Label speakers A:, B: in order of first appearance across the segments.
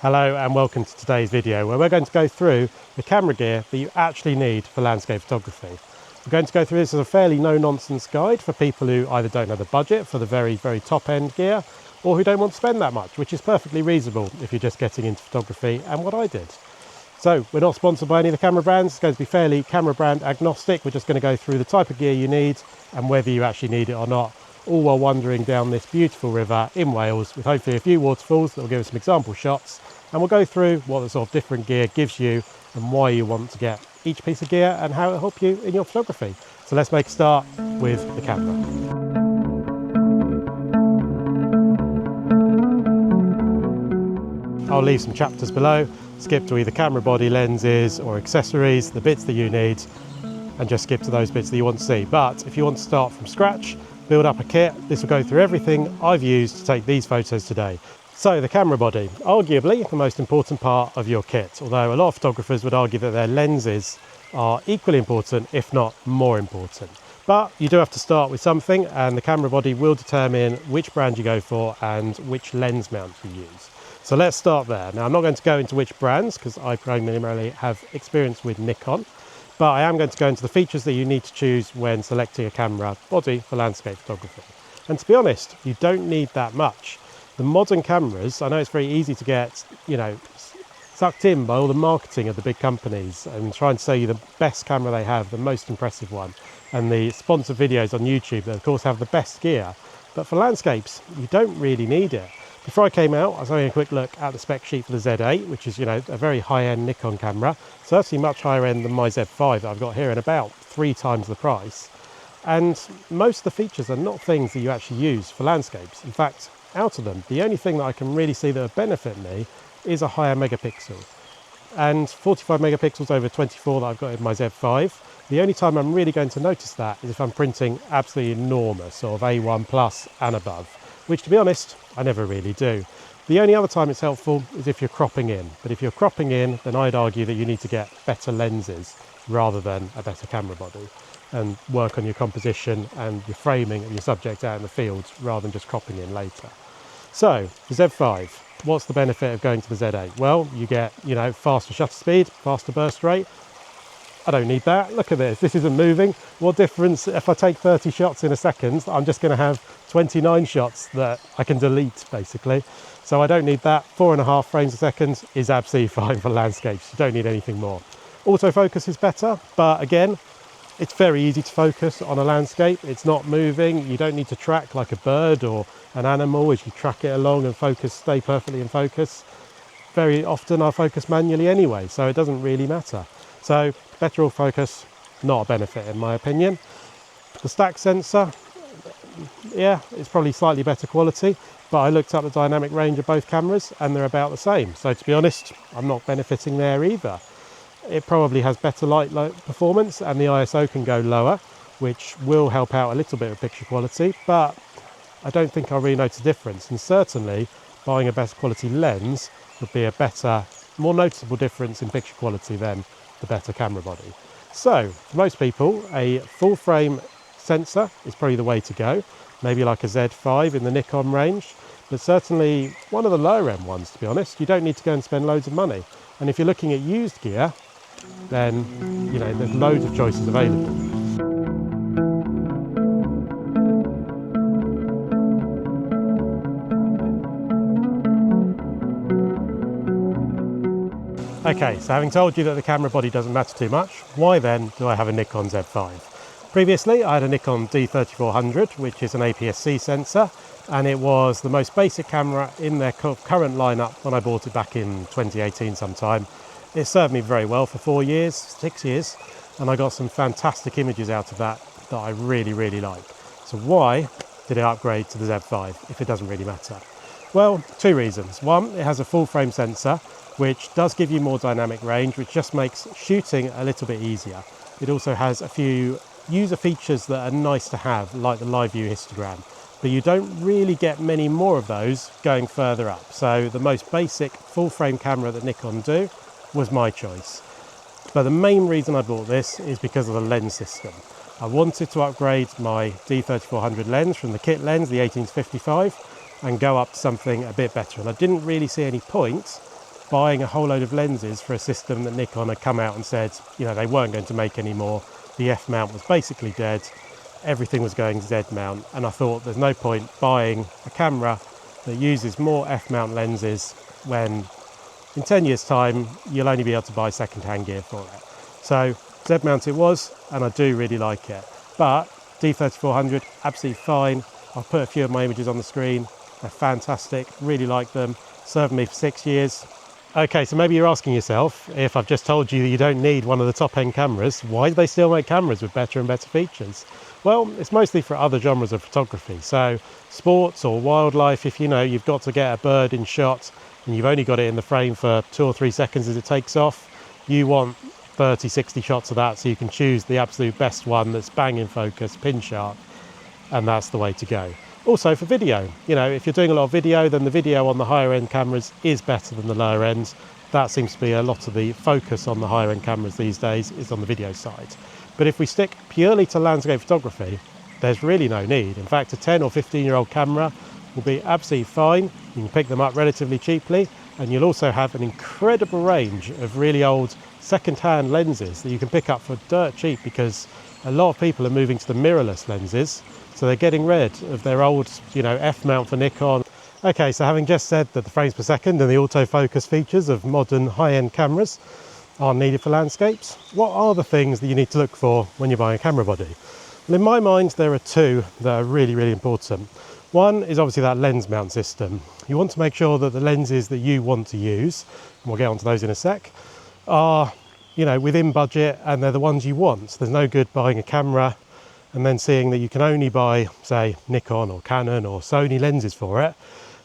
A: Hello and welcome to today's video where we're going to go through the camera gear that you actually need for landscape photography. We're going to go through this as a fairly no-nonsense guide for people who either don't have the budget for the very top-end gear or who don't want to spend that much, which is perfectly reasonable if you're just getting into photography and what I did. So we're not sponsored by any of the camera brands. It's going to be fairly camera brand agnostic. We're just going to go through the type of gear you need and whether you actually need it or not, all while wandering down this beautiful river in Wales with hopefully a few waterfalls that will give us some example shots. And we'll go through what the sort of different gear gives you and why you want to get each piece of gear and how it'll help you in your photography. So let's make a start with the camera. I'll leave some chapters below, skip to either camera body, lenses or accessories, the bits that you need, and just skip to those bits that you want to see. But if you want to start from scratch, build up a kit, this will go through everything I've used to take these photos today. So the camera body, arguably the most important part of your kit, although a lot of photographers would argue that their lenses are equally important, if not more important. But you do have to start with something, and the camera body will determine which brand you go for and which lens mount you use. So let's start there. Now I'm not going to go into which brands because I primarily have experience with Nikon, but I am going to go into the features that you need to choose when selecting a camera body for landscape photography. And to be honest, you don't need that much. The modern cameras, I know it's very easy to get, sucked in by all the marketing of the big companies and trying to sell you the best camera they have, the most impressive one, and the sponsored videos on YouTube that of course have the best gear. But for landscapes, you don't really need it. Before I came out, I was having a quick look at the spec sheet for the Z8, which is, a very high-end Nikon camera, certainly much higher end than my Z5 that I've got here and about 3 times the price. And most of the features are not things that you actually use for landscapes. In fact, out of them, the only thing that I can really see that would benefit me is a higher megapixel. And 45 megapixels over 24 that I've got in my Z5, the only time I'm really going to notice that is if I'm printing absolutely enormous, sort of A1 plus and above, which to be honest, I never really do. The only other time it's helpful is if you're cropping in. But if you're cropping in, then I'd argue that you need to get better lenses rather than a better camera body and work on your composition and your framing of your subject out in the fields rather than just cropping in later. So, the Z5, what's the benefit of going to the Z8? Well, you get, faster shutter speed, faster burst rate. I don't need that. Look at this isn't moving. What difference if I take 30 shots in a second? I'm just going to have 29 shots that I can delete, basically. So I don't need that. 4.5 frames a second is absolutely fine for landscapes. You don't need anything more. Autofocus is better, but again, it's very easy to focus on a landscape. It's not moving. You don't need to track like a bird or an animal as you track it along and stay perfectly in focus. Very often I focus manually anyway, so it doesn't really matter. So better autofocus, not a benefit in my opinion. The stack sensor, yeah, it's probably slightly better quality, but I looked up the dynamic range of both cameras and they're about the same. So to be honest, I'm not benefiting there either. It probably has better light performance and the ISO can go lower, which will help out a little bit with picture quality, but I don't think I'll really notice a difference. And certainly buying a better quality lens would be a better, more noticeable difference in picture quality than the better camera body. So for most people, a full frame sensor is probably the way to go. Maybe like a Z5 in the Nikon range, but certainly one of the lower end ones, to be honest. You don't need to go and spend loads of money. And if you're looking at used gear, then there's loads of choices available. Okay, so having told you that the camera body doesn't matter too much, why then do I have a Nikon Z5? Previously I had a Nikon D3400, which is an APS-C sensor, and it was the most basic camera in their current lineup when I bought it back in 2018 sometime. It served me very well for 6 years, and I got some fantastic images out of that I really, really like. So why did I upgrade to the Z5 if it doesn't really matter? Well, 2 reasons. One, it has a full frame sensor, which does give you more dynamic range, which just makes shooting a little bit easier. It also has a few user features that are nice to have, like the live view histogram, but you don't really get many more of those going further up. So the most basic full frame camera that Nikon do was my choice. But the main reason I bought this is because of the lens system. I wanted to upgrade my D3400 lens from the kit lens, the 18-55, and go up to something a bit better. And I didn't really see any point buying a whole load of lenses for a system that Nikon had come out and said, you know, they weren't going to make anymore. The F mount was basically dead. Everything was going Z mount. And I thought there's no point buying a camera that uses more F mount lenses when in 10 years time, you'll only be able to buy second-hand gear for it. So Z mount it was, and I do really like it. But D3400, absolutely fine. I'll put a few of my images on the screen. They're fantastic, really like them. Served me for 6 years. Okay, so maybe you're asking yourself, if I've just told you that you don't need one of the top-end cameras, why do they still make cameras with better and better features? Well, it's mostly for other genres of photography. So sports or wildlife, if you know you've got to get a bird in shot and you've only got it in the frame for 2 or 3 seconds as it takes off, you want 30, 60 shots of that so you can choose the absolute best one that's bang in focus, pin sharp, and that's the way to go. Also for video, you know, if you're doing a lot of video, then the video on the higher end cameras is better than the lower ends. That seems to be a lot of the focus on the higher end cameras these days is on the video side. But if we stick purely to landscape photography, there's really no need. In fact, a 10 or 15-year-old camera will be absolutely fine. You can pick them up relatively cheaply, and you'll also have an incredible range of really old second-hand lenses that you can pick up for dirt cheap, because a lot of people are moving to the mirrorless lenses. So they're getting rid of their old, you know, F mount for Nikon. Okay, so having just said that the frames per second and the autofocus features of modern high-end cameras are needed for landscapes, what are the things that you need to look for when you're buying a camera body? Well, in my mind, there are two that are really, really important. One is obviously that lens mount system. You want to make sure that the lenses that you want to use, and we'll get onto those in a sec, are, you know, within budget and they're the ones you want. So there's no good buying a camera and then seeing that you can only buy, say, Nikon or Canon or Sony lenses for it,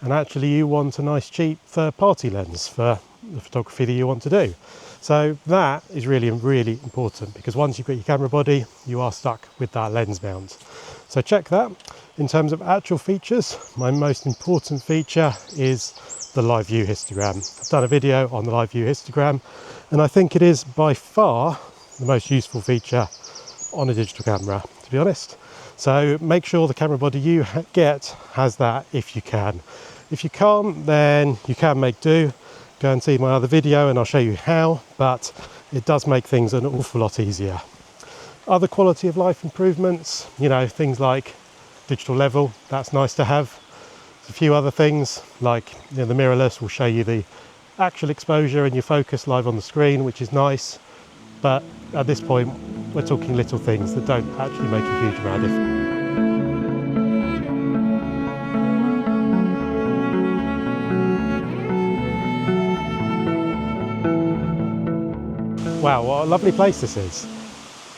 A: and actually you want a nice cheap third-party lens for the photography that you want to do. So that is really, really important, because once you've got your camera body, you are stuck with that lens mount. So check that. In terms of actual features, my most important feature is the live view histogram. I've done a video on the live view histogram, and I think it is by far the most useful feature on a digital camera, to be honest. So make sure the camera body you get has that if you can. If you can't, then you can make do. Go and see my other video and I'll show you how, but it does make things an awful lot easier. Other quality of life improvements, you know, things like digital level, that's nice to have. There's a few other things like, you know, the mirrorless will show you the actual exposure and your focus live on the screen, which is nice. But at this point, we're talking little things that don't actually make a huge amount of difference. Wow, what a lovely place this is.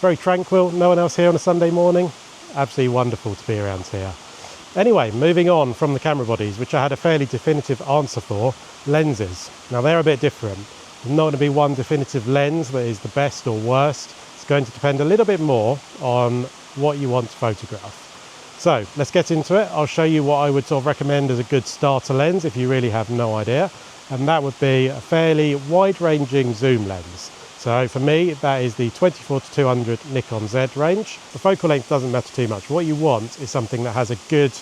A: Very tranquil, no one else here on a Sunday morning. Absolutely wonderful to be around here. Anyway, moving on from the camera bodies, which I had a fairly definitive answer for, lenses. Now they're a bit different. There's not going to be one definitive lens that is the best or worst. It's going to depend a little bit more on what you want to photograph. So let's get into it. I'll show you what I would sort of recommend as a good starter lens if you really have no idea. And that would be a fairly wide-ranging zoom lens. So for me, that is the 24-200 Nikon Z range. The focal length doesn't matter too much. What you want is something that has a good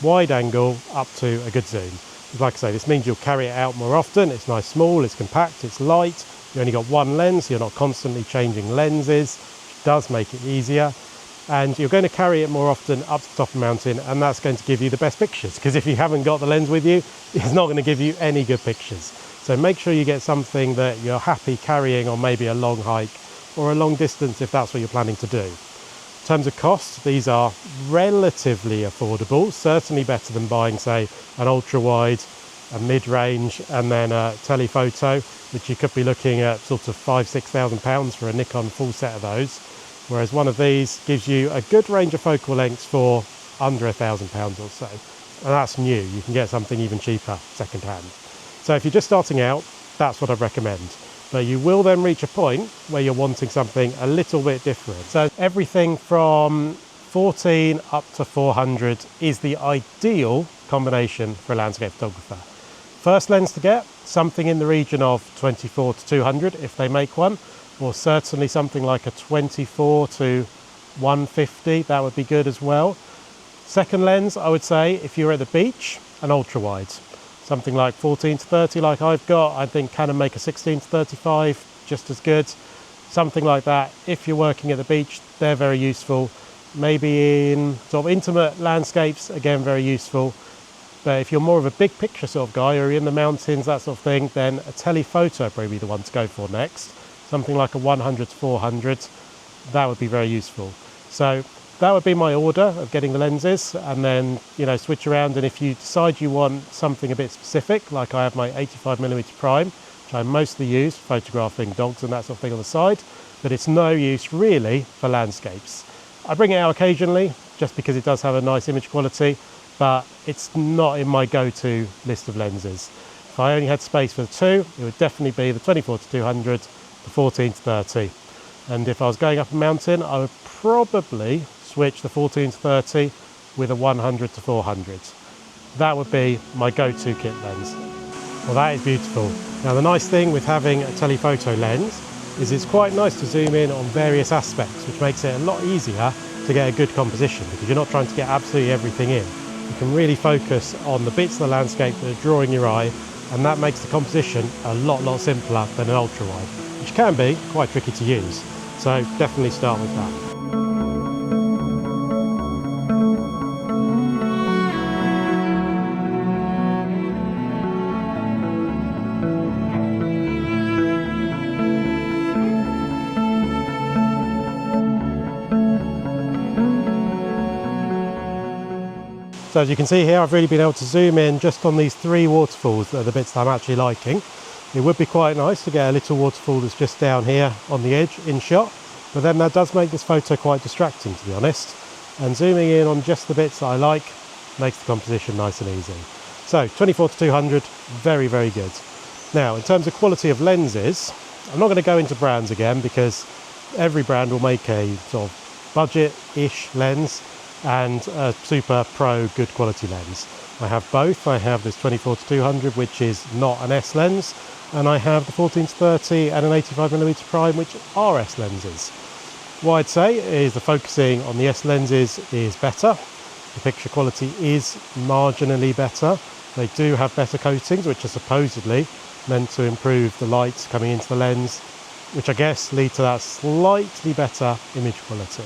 A: wide angle up to a good zoom. Like I say, this means you'll carry it out more often. It's nice small, it's compact, it's light. You only got one lens, so you're not constantly changing lenses, which does make it easier. And you're going to carry it more often up to the top of the mountain, and that's going to give you the best pictures, because if you haven't got the lens with you, it's not going to give you any good pictures. So make sure you get something that you're happy carrying on maybe a long hike or a long distance if that's what you're planning to do. In terms of cost, these are relatively affordable, certainly better than buying, say, an ultra-wide, a mid-range, and then a telephoto, which you could be looking at sort of £5,000–6,000 for a Nikon full set of those. Whereas one of these gives you a good range of focal lengths for under £1,000 or so. And that's new, you can get something even cheaper second-hand. So if you're just starting out, that's what I'd recommend. But you will then reach a point where you're wanting something a little bit different. So everything from 14 up to 400 is the ideal combination for a landscape photographer. First lens to get, something in the region of 24-200 if they make one, or certainly something like a 24-150, that would be good as well. Second lens, I would say, if you're at the beach, an ultra wide. something like 14 to 30 like I've got. I think Canon make a 16 to 35 just as good. Something like that. If you're working at the beach, they're very useful. Maybe in sort of intimate landscapes, again, very useful. But if you're more of a big picture sort of guy, or you're in the mountains, that sort of thing, then a telephoto would probably be the one to go for next. Something like a 100 to 400, that would be very useful. So that would be my order of getting the lenses, and then, you know, switch around. And if you decide you want something a bit specific, like I have my 85mm prime, which I mostly use for photographing dogs and that sort of thing on the side, but it's no use really for landscapes. I bring it out occasionally just because it does have a nice image quality, but it's not in my go-to list of lenses. If I only had space for the two, it would definitely be the 24 to 200, the 14 to 30. And if I was going up a mountain, I would probably switch the 14 to 30 with a 100 to 400. That would be my go-to kit lens. Well, that is beautiful. Now, the nice thing with having a telephoto lens is it's quite nice to zoom in on various aspects, which makes it a lot easier to get a good composition, because you're not trying to get absolutely everything in. You can really focus on the bits of the landscape that are drawing your eye, and that makes the composition a lot simpler than an ultra wide, which can be quite tricky to use. So definitely start with that. So as you can see here, I've really been able to zoom in just on these three waterfalls that are the bits that I'm actually liking. It would be quite nice to get a little waterfall that's just down here on the edge in shot, but then that does make this photo quite distracting, to be honest. And zooming in on just the bits that I like makes the composition nice and easy. So 24 to 200, very good. Now, in terms of quality of lenses, I'm not going to go into brands again, because every brand will make a sort of budget-ish lens and a super pro good quality lens. I have both. I have this 24 to 200, which is not an S lens, and I have the 14 to 30 and an 85mm prime, which are S lenses. What I'd say is the focusing on the S lenses is better. The picture quality is marginally better. They do have better coatings, which are supposedly meant to improve the light coming into the lens, which I guess lead to that slightly better image quality.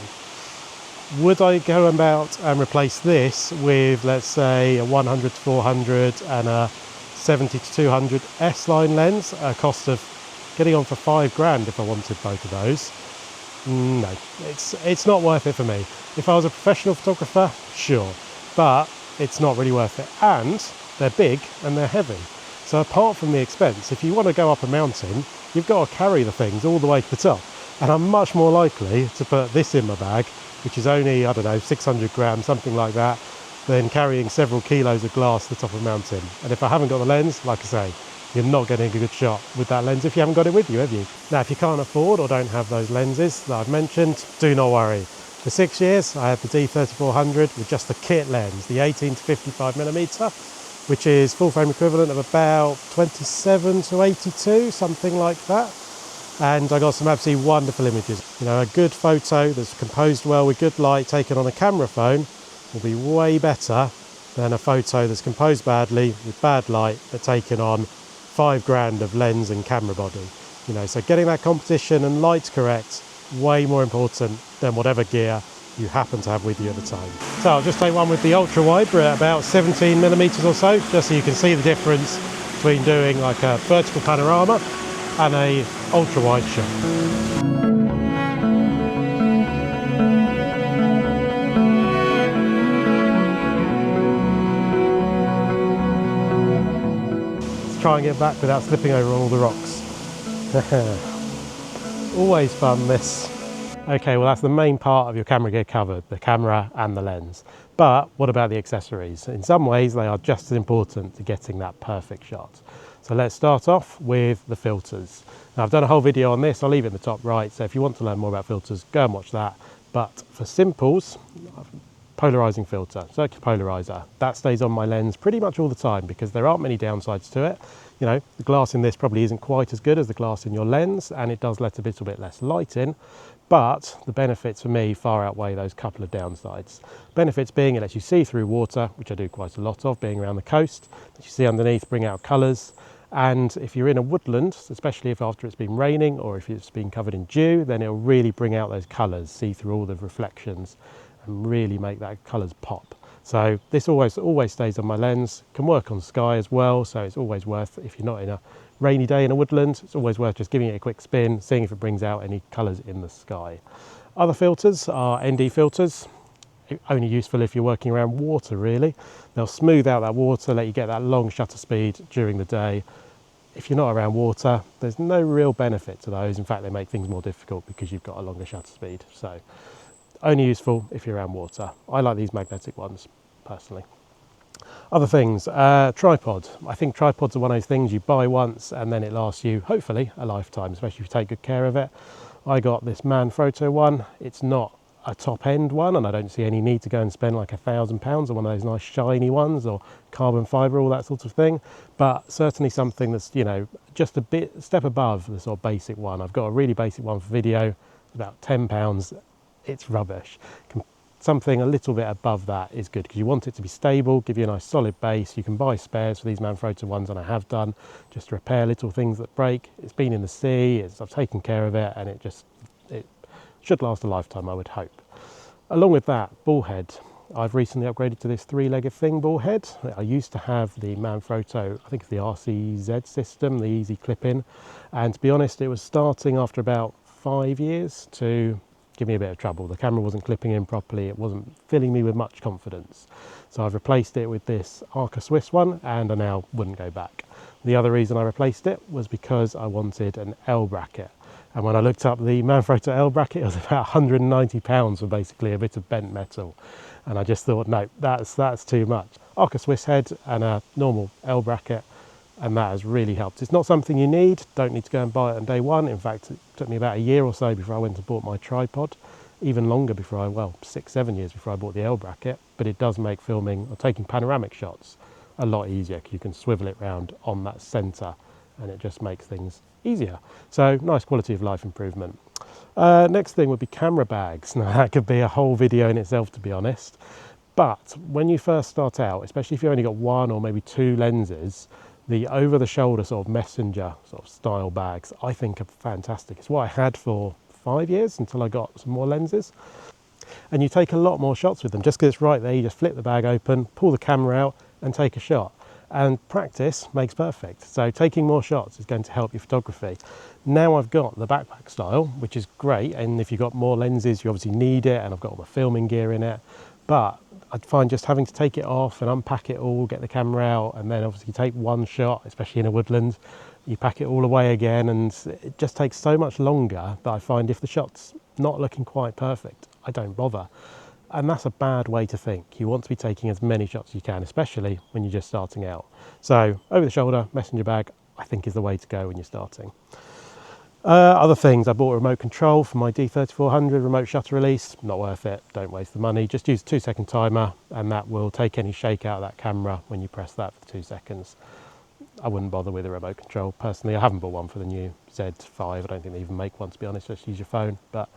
A: Would I go about and replace this with, let's say, a 100 to 400 and a 70 to 200 S-line lens at a cost of getting on for £5 if I wanted both of those? No, it's not worth it for me. If I was a professional photographer, sure, but it's not really worth it. And they're big and they're heavy. So apart from the expense, if you want to go up a mountain, you've got to carry the things all the way to the top. And I'm much more likely to put this in my bag, which is only, I don't know, 600 grams, something like that, than carrying several kilos of glass to the top of a mountain. And if I haven't got the lens, like I say, you're not getting a good shot with that lens if you haven't got it with you, have you? Now, if you can't afford or don't have those lenses that I've mentioned, do not worry. For 6 years, I had the D3400 with just the kit lens, the 18 to 55mm, which is full frame equivalent of about 27 to 82, something like that. And I got some absolutely wonderful images. You know, a good photo that's composed well with good light taken on a camera phone will be way better than a photo that's composed badly with bad light but taken on £5 of lens and camera body. You know, so getting that composition and light correct, way more important than whatever gear you happen to have with you at the time. So I'll just take one with the ultra wide. We're at about 17mm or so, just so you can see the difference between doing like a vertical panorama and a ultra wide shot. Let's try and get back without slipping over all the rocks. Always fun, this. Okay, well, that's the main part of your camera gear covered, the camera and the lens. But what about the accessories? In some ways, they are just as important to getting that perfect shot. So let's start off with the filters. Now, I've done a whole video on this. I'll leave it in the top right. So if you want to learn more about filters, go and watch that. But for simples, I've polarizing filter, circular polarizer. That stays on my lens pretty much all the time because there aren't many downsides to it. You know, the glass in this probably isn't quite as good as the glass in your lens, and it does let a little bit less light in, but the benefits for me far outweigh those couple of downsides. Benefits being it lets you see through water, which I do quite a lot of being around the coast, that you see underneath, bring out colours. And if you're in a woodland, especially if after it's been raining or if it's been covered in dew, then it'll really bring out those colours, see through all the reflections and really make that colours pop. So this always stays on my lens, can work on sky as well, so it's always worth, if you're not in a rainy day in a woodland, it's always worth just giving it a quick spin, seeing if it brings out any colours in the sky. Other filters are ND filters, only useful if you're working around water really. They'll smooth out that water, let you get that long shutter speed during the day. If you're not around water, there's no real benefit to those. In fact, they make things more difficult because you've got a longer shutter speed. So only useful if you're around water. I like these magnetic ones personally. Other things, tripod. I think tripods are one of those things you buy once and then it lasts you hopefully a lifetime, especially if you take good care of it. I got this Manfrotto one. It's not a top end one and I don't see any need to go and spend like £1,000 on one of those nice shiny ones or carbon fibre, all that sort of thing, but certainly something that's, you know, just a step above the sort of basic one. I've got a really basic one for video, about £10. It's rubbish. Something a little bit above that is good because you want it to be stable, give you a nice solid base. You can buy spares for these Manfrotto ones, and I have done, just to repair little things that break. It's been in the sea, I've taken care of it, and it should last a lifetime, I would hope. Along with that, ball head. I've recently upgraded to this three-legged thing ball head. I used to have the Manfrotto, I think it's the RCZ system, the easy clip-in, and to be honest, it was starting after about 5 years to give me a bit of trouble. The camera wasn't clipping in properly, it wasn't filling me with much confidence. So I've replaced it with this Arca Swiss one, and I now wouldn't go back. The other reason I replaced it was because I wanted an L bracket. And when I looked up the Manfrotto L bracket, it was about £190 for basically a bit of bent metal. And I just thought, no, that's too much. Arca Swiss head and a normal L bracket, and that has really helped. It's not something you need, don't need to go and buy it on day one. In fact, it took me about a year or so before I went and bought my tripod, even longer before well, 6-7 years before I bought the L bracket, but it does make filming or taking panoramic shots a lot easier because you can swivel it round on that centre and it just makes things easier. So nice quality of life improvement. Next thing would be camera bags. Now that could be a whole video in itself, to be honest, but when you first start out, especially if you've only got one or maybe two lenses, the over-the-shoulder sort of messenger sort of style bags I think are fantastic. It's what I had for 5 years until I got some more lenses, and you take a lot more shots with them just because it's right there. You just flip the bag open, pull the camera out and take a shot, and practice makes perfect. So taking more shots is going to help your photography. Now I've got the backpack style, which is great, and if you've got more lenses you obviously need it, and I've got all my filming gear in it, but I'd find just having to take it off and unpack it all, get the camera out, and then obviously take one shot, especially in a woodland, you pack it all away again, and it just takes so much longer that I find if the shot's not looking quite perfect, I don't bother. And that's a bad way to think. You want to be taking as many shots as you can, especially when you're just starting out. So over the shoulder, messenger bag, I think is the way to go when you're starting. Other things, I bought a remote control for my D3400 remote shutter release. Not worth it, don't waste the money. Just use a 2-second timer and that will take any shake out of that camera when you press that for 2 seconds. I wouldn't bother with a remote control personally. I haven't bought one for the new Z5. I don't think they even make one, to be honest. Just use your phone, but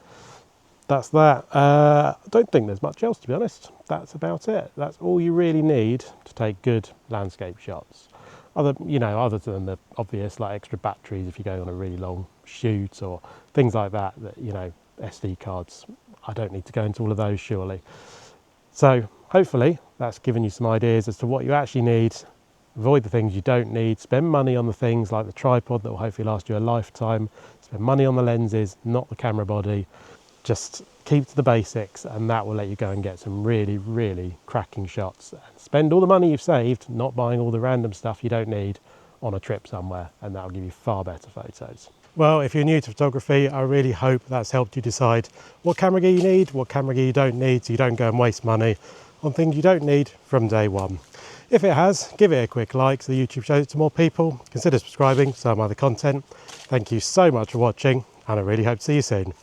A: that's that. I don't think there's much else, to be honest. That's about it. That's all you really need to take good landscape shots. Other than the obvious, like extra batteries if you're going on a really long shoot or things like that, SD cards. I don't need to go into all of those, surely. So hopefully that's given you some ideas as to what you actually need. Avoid the things you don't need. Spend money on the things like the tripod that will hopefully last you a lifetime. Spend money on the lenses, not the camera body. Just keep to the basics, and that will let you go and get some really, really cracking shots. Spend all the money you've saved not buying all the random stuff you don't need on a trip somewhere, and that'll give you far better photos. Well, if you're new to photography, I really hope that's helped you decide what camera gear you need, what camera gear you don't need, so you don't go and waste money on things you don't need from day one. If it has, give it a quick like so the YouTube shows it to more people. Consider subscribing to some other content. Thank you so much for watching, and I really hope to see you soon.